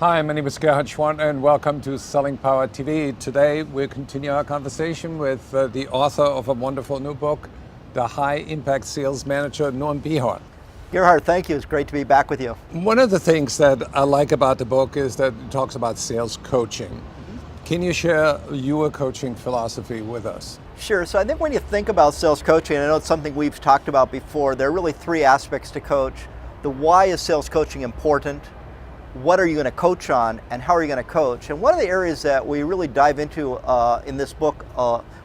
Hi, my name is Gerhard Schwant and welcome to Selling Power TV. Today we'll continue our conversation with the author of a wonderful new book, The High Impact Sales Manager, Norm Behar. Gerhard, thank you. It's great to be back with you. One of the things that I like about the book is that it talks about sales coaching. Can you share your coaching philosophy with us? Sure. So I think when you think about sales coaching, I know it's something we've talked about before, there are really three aspects to coach. The why is sales coaching important? What are you going to coach on, and how are you going to coach? And one of the areas that we really dive into in this book,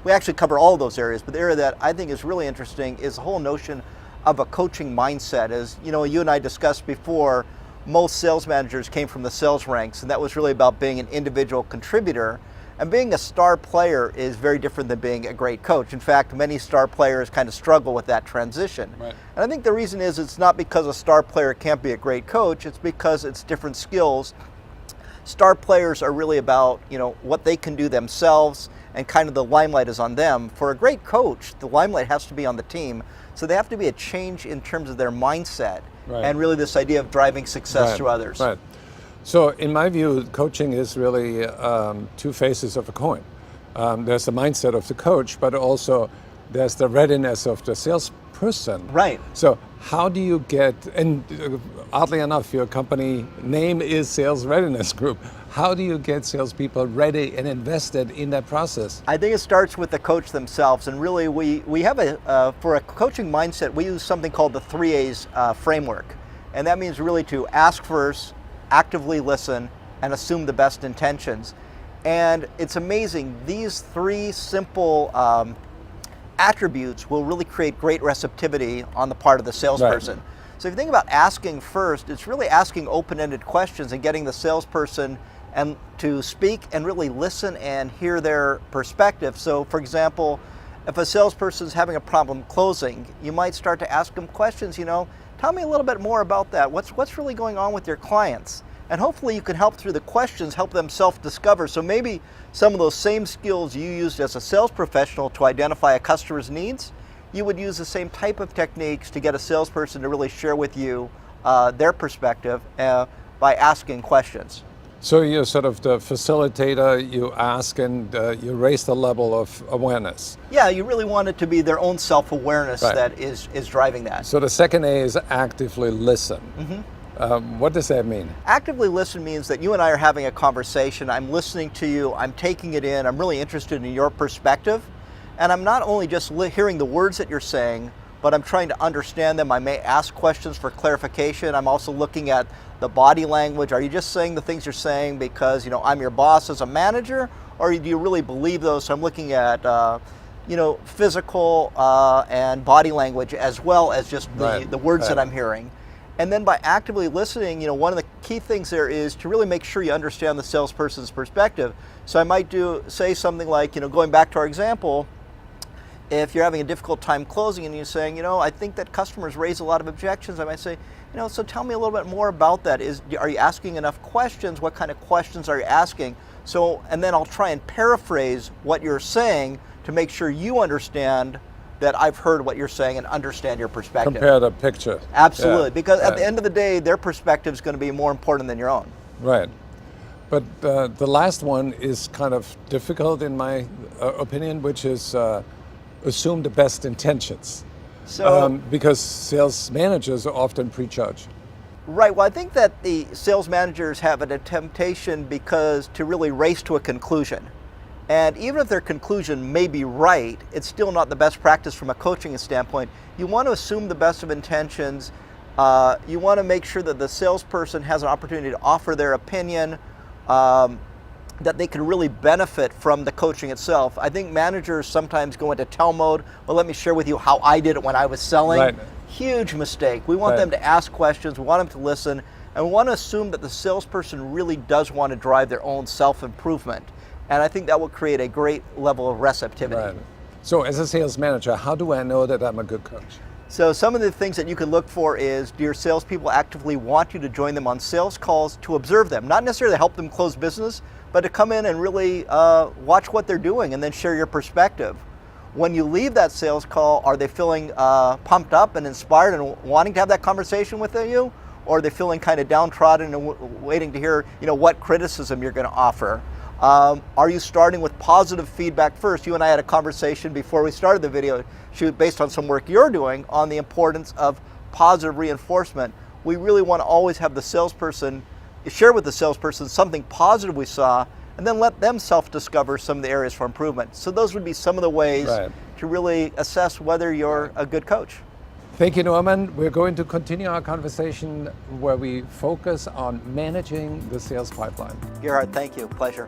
we actually cover all of those areas, but the area that I think is really interesting is the whole notion of a coaching mindset. As you know, you and I discussed before, most sales managers came from the sales ranks, and that was really about being an individual contributor. And being a star player is very different than being a great coach. In fact, many star players kind of struggle with that transition. Right. And I think the reason is it's not because a star player can't be a great coach, it's because it's different skills. Star players are really about, what they can do themselves, and kind of the limelight is on them. For a great coach, the limelight has to be on the team. So they have to be a change in terms of their mindset, right, and really this idea of driving success right, through others. Right. So in my view, coaching is really two faces of a coin. There's the mindset of the coach, but also there's the readiness of the salesperson. Right. So how do you get, and oddly enough, your company name is Sales Readiness Group. How do you get salespeople ready and invested in that process? I think it starts with the coach themselves, and really we have for a coaching mindset, we use something called the 3 A's framework. And that means really to ask first, actively listen, and assume the best intentions. And it's amazing, these three simple attributes will really create great receptivity on the part of the salesperson. Right. So if you think about asking first, it's really asking open-ended questions and getting the salesperson and to speak and really listen and hear their perspective. So for example, if a salesperson is having a problem closing, you might start to ask them questions, tell me a little bit more about that. What's really going on with your clients? And hopefully you can help through the questions, help them self-discover. So maybe some of those same skills you used as a sales professional to identify a customer's needs, you would use the same type of techniques to get a salesperson to really share with you their perspective by asking questions. So you're sort of the facilitator, you ask and you raise the level of awareness. Yeah, you really want it to be their own self-awareness, right, that is driving that. So the second A is actively listen. Mm-hmm. What does that mean? Actively listen means that you and I are having a conversation, I'm listening to you, I'm taking it in, I'm really interested in your perspective, and I'm not only just hearing the words that you're saying, but I'm trying to understand them. I may ask questions for clarification. I'm also looking at the body language. Are you just saying the things you're saying because I'm your boss as a manager, or do you really believe those? So I'm looking at physical and body language as well as just the words that I'm hearing. And then by actively listening, one of the key things there is to really make sure you understand the salesperson's perspective. So I might say something like, going back to our example, if you're having a difficult time closing and you're saying, I think that customers raise a lot of objections, I might say, so tell me a little bit more about that. Are you asking enough questions? What kind of questions are you asking? So, and then I'll try and paraphrase what you're saying to make sure you understand that I've heard what you're saying and understand your perspective. Compare the picture. Absolutely, because at the end of the day, their perspective is going to be more important than your own. Right. But the last one is kind of difficult in my opinion, which is assume the best intentions. So, because sales managers are often prejudged. Right. Well, I think that the sales managers have a temptation to really race to a conclusion. And even if their conclusion may be right, it's still not the best practice from a coaching standpoint. You want to assume the best of intentions. You want to make sure that the salesperson has an opportunity to offer their opinion, that they can really benefit from the coaching itself. I think managers sometimes go into tell mode. Well, let me share with you how I did it when I was selling. Right. Huge mistake. We want them to ask questions, we want them to listen, and we want to assume that the salesperson really does want to drive their own self-improvement. And I think that will create a great level of receptivity. Right. So as a sales manager, how do I know that I'm a good coach? So some of the things that you can look for is, do your salespeople actively want you to join them on sales calls to observe them? Not necessarily to help them close business, but to come in and really watch what they're doing and then share your perspective. When you leave that sales call, are they feeling pumped up and inspired and wanting to have that conversation with you? or are they feeling kind of downtrodden and waiting to hear, what criticism you're going to offer? Are you starting with positive feedback first? You and I had a conversation before we started the video shoot based on some work you're doing on the importance of positive reinforcement. We really want to always have the salesperson share with the salesperson something positive we saw, and then let them self-discover some of the areas for improvement. So those would be some of the ways to really assess whether you're a good coach. Thank you, Norman. We're going to continue our conversation where we focus on managing the sales pipeline. Gerhard, thank you. Pleasure.